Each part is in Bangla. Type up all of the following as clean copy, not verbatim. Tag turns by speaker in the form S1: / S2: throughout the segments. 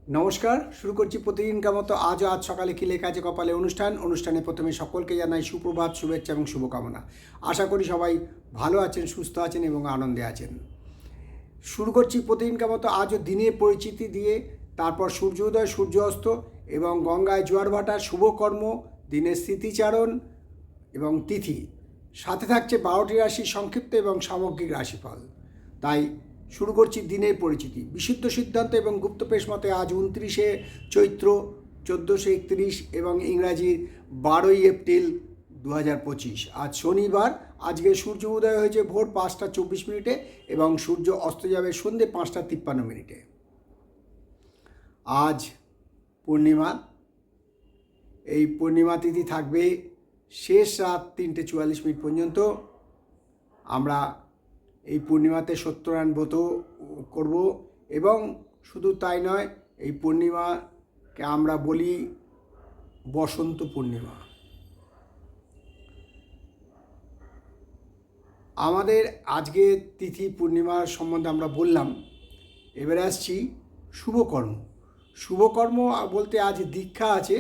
S1: নমস্কার, শুরু করছি প্রতিদিনকার মতো আজ সকালে কি লেখা আছে কপালে অনুষ্ঠানে প্রথমে সকলকে জানাই সুপ্রভাত, শুভেচ্ছা এবং শুভকামনা। আশা করি সবাই ভালো আছেন, সুস্থ আছেন এবং আনন্দে আছেন। শুরু করছি প্রতিদিনকার মতো আজও দিনের পরিচিতি দিয়ে, তারপর সূর্যোদয়, সূর্য অস্ত এবং গঙ্গায় জোয়ার ভাটা, শুভকর্ম, দিনের স্মৃতিচারণ এবং তিথি। সাথে থাকছে 12টি রাশির সংক্ষিপ্ত এবং সামগ্রিক রাশিফল। তাই শুরু করছি দিনের পরিচিতি। বিশুদ্ধ সিদ্ধান্ত এবং গুপ্তপেশ মতে আজ 29শে চৈত্র 1431 এবং ইংরাজির 12ই এপ্রিল 2025। আজ শনিবার। আজকে সূর্য উদয় হয়েছে ভোর 5টা 24 মিনিটে এবং সূর্য অস্ত যাবে সন্ধ্যে 5টা 53 মিনিটে। আজ পূর্ণিমা। এই পূর্ণিমা তিথি থাকবে শেষ রাত 3টে 44 মিনিট পর্যন্ত। আমরা এই পূর্ণিমাতে সত্যনারায়ণ ব্রত করব এবং শুধু তাই নয়, এই পূর্ণিমাকে আমরা বলি বসন্ত পূর্ণিমা। আমাদের আজকে তিথি পূর্ণিমার সম্বন্ধে আমরা বললাম। এবারে আসছি শুভকর্ম। শুভকর্ম বলতে আজ দীক্ষা আছে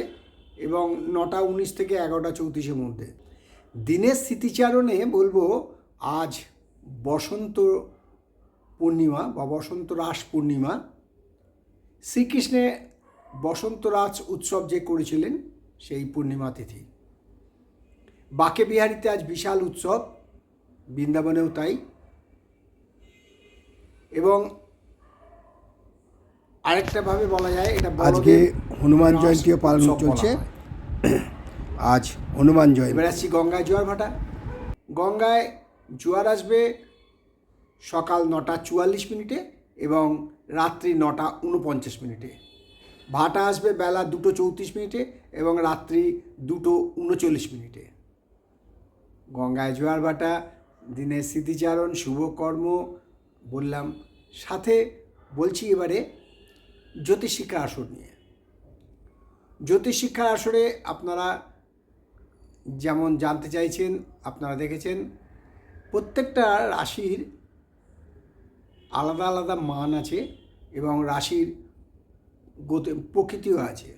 S1: এবং 9টা 19 থেকে 11টা 34-এর মধ্যে। দিনের স্মৃতিচারণে বলবো আজ বসন্ত পূর্ণিমা বা বসন্ত রাস পূর্ণিমা। শ্রীকৃষ্ণের বসন্ত রাস উৎসব যে করেছিলেন সেই পূর্ণিমা তিথি। বাঁকে বিহারীতে আজ বিশাল উৎসব, বৃন্দাবনেও তাই। এবং আরেকটাভাবে বলা যায় এটা আজকে হনুমান জয়ন্তীও পালন চলছে। আজ হনুমান জয়ন্তী। এবার আসছি গঙ্গায় জোয়ার ভাটা। গঙ্গায় জোয়ার আসবে সকাল 9টা 44 মিনিটে এবং রাত্রি 9টা 49 মিনিটে। ভাটা আসবে বেলা 2টো 34 মিনিটে এবং রাত্রি 2টো 39 মিনিটে। গঙ্গায় জোয়ার ভাটা, দিনের স্মৃতিচারণ, শুভকর্ম বললাম। সাথে বলছি এবারে জ্যোতিষশিক্ষার আসর নিয়ে। জ্যোতিষশিক্ষার আসরে আপনারা যেমন জানতে চাইছেন, আপনারা দেখেছেন প্রত্যেকটা রাশির আলাদা আলাদা মান আছে এবং রাশির প্রকৃতিও আছে।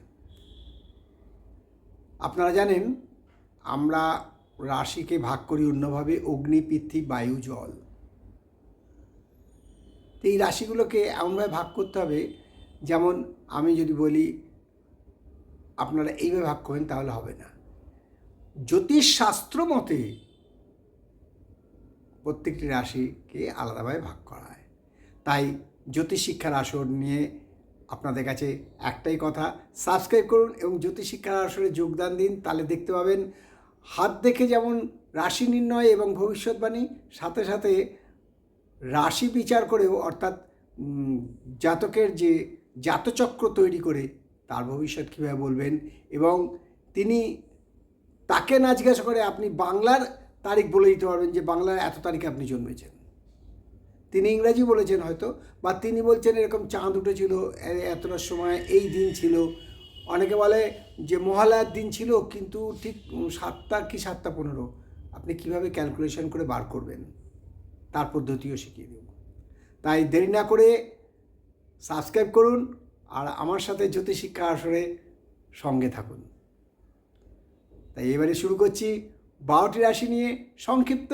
S1: আপনারা জানেন আমরা রাশিকে ভাগ করি অন্যভাবে, অগ্নি, পৃথিবী, বায়ু, জল। তো এই রাশিগুলোকে এমনভাবে ভাগ করতে হবে, যেমন আমি যদি বলি আপনারা এইভাবে ভাগ করেন তাহলে হবে না। জ্যোতিষশাস্ত্র মতে প্রত্যেকটি রাশিকে আলাদাভাবে ভাগ করা হয়। তাই জ্যোতিষশিক্ষার আসর নিয়ে আপনাদের কাছে একটাই কথা, সাবস্ক্রাইব করুন এবং জ্যোতিষশিক্ষার আসরে যোগদান দিন। তাহলে দেখতে পাবেন হাত দেখে যেমন রাশি নির্ণয় এবং ভবিষ্যৎবাণী, সাথে সাথে রাশি বিচার করেও, অর্থাৎ জাতকের যে জাতচক্র তৈরি করে তার ভবিষ্যৎ কীভাবে বলবেন এবং তিনি তাকে না জিজ্ঞাসা করে আপনি বাংলার তারিখ বলে দিতে পারবেন যে বাংলার এত তারিখে আপনি জন্মেছেন। তিনি ইংরাজি বলেছেন হয়তো, বা তিনি বলছেন এরকম চাঁদ উঠেছিল এতটার সময়, এই দিন ছিল। অনেকে বলে যে মহালয়ার দিন ছিল, কিন্তু ঠিক 7টা কি 7টা 15। আপনি কিভাবে ক্যালকুলেশন করে বার করবেন তার পদ্ধতিও শিখিয়ে দেব। তাই দেরি না করে সাবস্ক্রাইব করুন আর আমার সাথে জ্যোতিষশিক্ষা আসরে সঙ্গে থাকুন। তাই এবারে শুরু করছি 12টি রাশি নিয়ে সংক্ষিপ্ত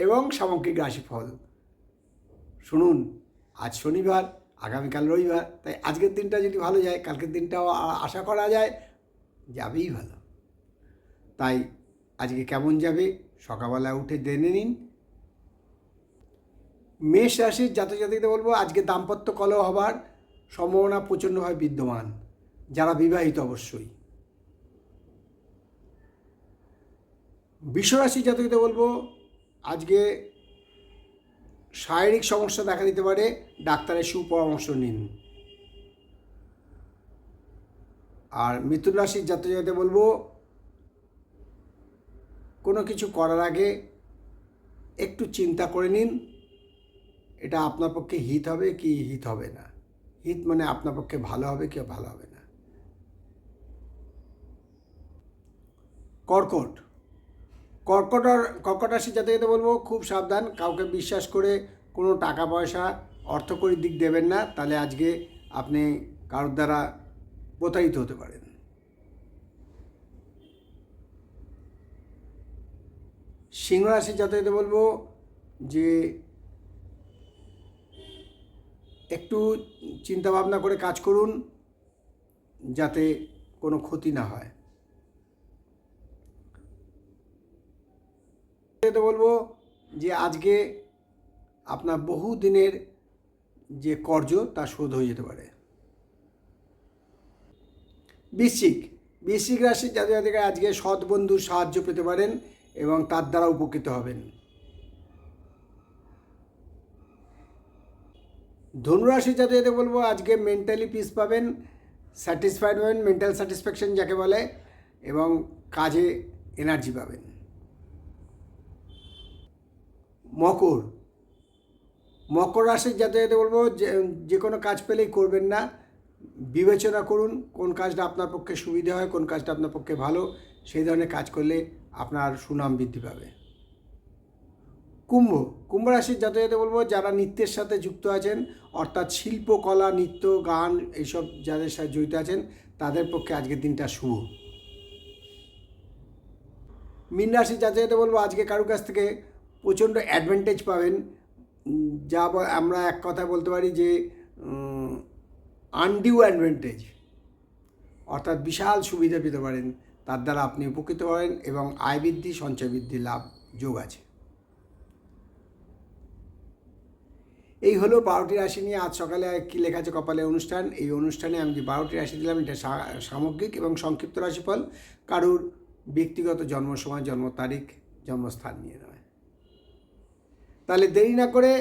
S1: এবং সামগ্রিক রাশিফল। শুনুন, আজ শনিবার, আগামীকাল রবিবার। তাই আজকের দিনটা যদি ভালো যায়, কালকের দিনটাও আশা করা যায় যাবেই ভালো। তাই আজকে কেমন যাবে সকালবেলা উঠে জেনে নিন। মেষ রাশির জাতকদের বলবো আজকে দাম্পত্য কলহ হবার সম্ভাবনা প্রচণ্ডভাবে বিদ্যমান, যারা বিবাহিত অবশ্যই। বৃষরাশি জাতকদের বলবো আজকে শারীরিক সমস্যা দেখা দিতে পারে, ডাক্তারের সুপরামর্শ নিন। আর মিথুন রাশির জাতকদের বলবো কোনো কিছু করার আগে একটু চিন্তা করে নিন, এটা আপনার পক্ষে হিত হবে কি হিত হবে না। হিত মানে আপনার পক্ষে ভালো হবে কি ভালো হবে না। কর্কট রাশির জাতকদের বলবো খুব সাবধান, কাউকে বিশ্বাস করে কোনো টাকা পয়সা অর্থকরী দিক দেবেন না, তাহলে আজকে আপনি কারোর দ্বারা প্রতারিত হতে পারেন। সিংহ রাশির জাতকদের বলবো যে একটু চিন্তা ভাবনা করে কাজ করুন যাতে কোনো ক্ষতি না হয়। বলবো যে আজকে আপনার বহু দিনের যে কর্জ তা শোধ হয়ে যেতে পারে। বৃশ্চিক রাশির জাতক আজকে সৎ বন্ধুর সাহায্য পেতে পারেন এবং তার দ্বারা উপকৃত হবেন। ধনুরাশির জাতকদের বলবো আজকে মেন্টালি পিস পাবেন, স্যাটিসফাইড হবেন, মেন্টাল স্যাটিসফ্যাকশন যাকে বলে, এবং কাজে এনার্জি পাবেন। মকর রাশির জাতকদের বলবো যে কোনো কাজ পেলেই করবেন না, বিবেচনা করুন কোন কাজটা আপনার পক্ষে সুবিধা হয়, কোন কাজটা আপনার পক্ষে ভালো, সেই ধরনের কাজ করলে আপনার সুনাম বৃদ্ধি পাবে। কুম্ভ রাশির জাতকদের বলবো যারা নৃত্যের সাথে যুক্ত আছেন, অর্থাৎ শিল্প, কলা, নৃত্য, গান এইসব যাদের সাথে জড়িত আছেন তাদের পক্ষে আজকের দিনটা শুভ। মীন রাশির জাতকদের বলবো আজকে কারো কাছ থেকে প্রচণ্ড অ্যাডভান্টেজ পাবেন, যা আমরা এক কথা বলতে পারি যে আনডিউ অ্যাডভান্টেজ, অর্থাৎ বিশাল সুবিধা পেতে পারেন, তার দ্বারা আপনি উপকৃত হবেন এবং আয় বৃদ্ধি, সঞ্চয় বৃদ্ধি লাভ যোগ আছে। এই হলো 12টি রাশি নিয়ে আজ সকালে কী লেখা আছে কপালে অনুষ্ঠান। এই অনুষ্ঠানে আমি যে 12টি রাশি দিলাম এটা সামগ্রিক এবং সংক্ষিপ্ত রাশিফল, কারুর ব্যক্তিগত জন্ম সময়, জন্ম তারিখ, জন্মস্থান নিয়ে নয়। তাহলে দেরি না করে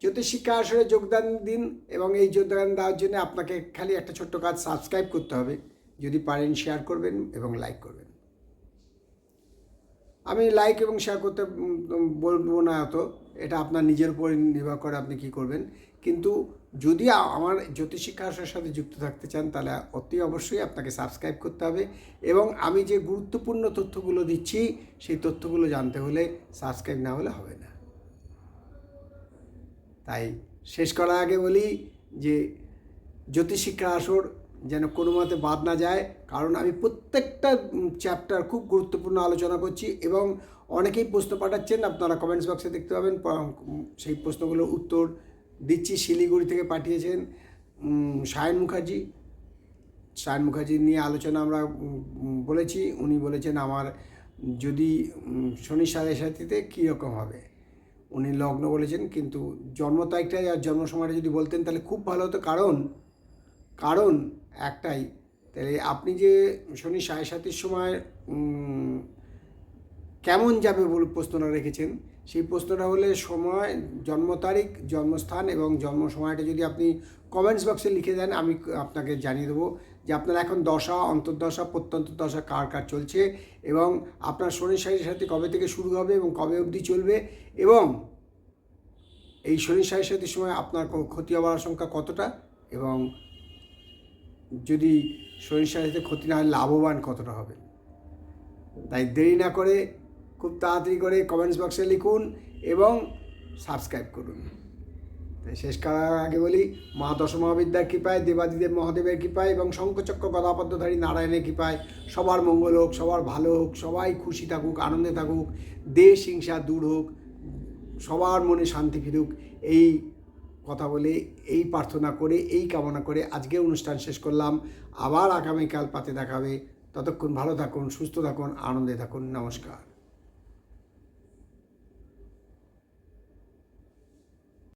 S1: জ্যোতিষশিক্ষা আসরে যোগদান দিন এবং এই যোগদান দেওয়ার জন্য আপনাকে খালি একটা ছোট্ট কাজ, সাবস্ক্রাইব করতে হবে, যদি পারেন শেয়ার করবেন এবং লাইক করবেন। আমি লাইক এবং শেয়ার করতে বলবো না, অত এটা আপনার নিজের উপর নির্ভর করে আপনি কী করবেন। কিন্তু যদি আমার জ্যোতিষশিক্ষা আসরের সাথে যুক্ত থাকতে চান তাহলে অতি অবশ্যই আপনাকে সাবস্ক্রাইব করতে হবে এবং আমি যে গুরুত্বপূর্ণ তথ্যগুলো দিচ্ছি সেই তথ্যগুলো জানতে হলে সাবস্ক্রাইব না হলে হবে না। তাই শেষ করার আগে বলি যে জ্যোতিষশিক্ষা আসর যেন কোনো মতে বাদ না যায়, কারণ আমি প্রত্যেকটা চ্যাপ্টার খুব গুরুত্বপূর্ণ আলোচনা করছি এবং অনেকেই প্রশ্ন পাঠাচ্ছেন, আপনারা কমেন্টস বক্সে দেখতে পাবেন, সেই প্রশ্নগুলোর উত্তর দিচ্ছি। শিলিগুড়ি থেকে পাঠিয়েছেন সায়ন মুখার্জি নিয়ে আলোচনা আমরা বলেছি। উনি বলেছেন আমার যদি শনি সাড়ে সাথীতে কীরকম হবে, উনি লগ্ন বলেছেন, কিন্তু জন্ম তারিখটা আর জন্ম সময়টা যদি বলতেন তাহলে খুব ভালো হতো। কারণ একটাই, তাহলে আপনি যে শনি সাড়ে সাতির সময় কেমন যাবে বলে প্রশ্নটা রেখেছেন, সেই প্রশ্নটা হলে সময়, জন্ম তারিখ, জন্মস্থান এবং জন্ম সময়টা যদি আপনি কমেন্টস বক্সে লিখে দেন আমি আপনাকে জানিয়ে দেবো যে আপনার এখন দশা, অন্তর্দশা, প্রত্যন্তর্দশা কার চলছে এবং আপনার শনি সাড়ে সাথী কবে থেকে শুরু হবে এবং কবে অবধি চলবে এবং এই শনি সাড়ে সাতির সময় আপনার ক্ষতি হওয়ার আশঙ্কা কতটা এবং যদি শনি সাড়ে সাথে ক্ষতি না হয় লাভবান কতটা হবে। তাই দেরি না করে খুব তাড়াতাড়ি করে কমেন্টস বক্সে লিখুন এবং সাবস্ক্রাইব করুন। তাই শেষ করার আগে বলি মা দশমহাবিদ্যার কৃপায়, দেবাদিদেব মহাদেবের কৃপায় এবং শঙ্খচক্র গদাপদ্মধারী নারায়ণের কৃপায় সবার মঙ্গল হোক, সবার ভালো হোক, সবাই খুশি থাকুক, আনন্দে থাকুক, দেশ হিংসা দূর হোক, সবার মনে শান্তি ফিরুক, এই কথা বলে, এই প্রার্থনা করে, এই কামনা করে আজকের অনুষ্ঠান শেষ করলাম। আবার আগামীকাল পাতে দেখাবে। ততক্ষণ ভালো থাকুন, সুস্থ থাকুন, আনন্দে থাকুন। নমস্কার।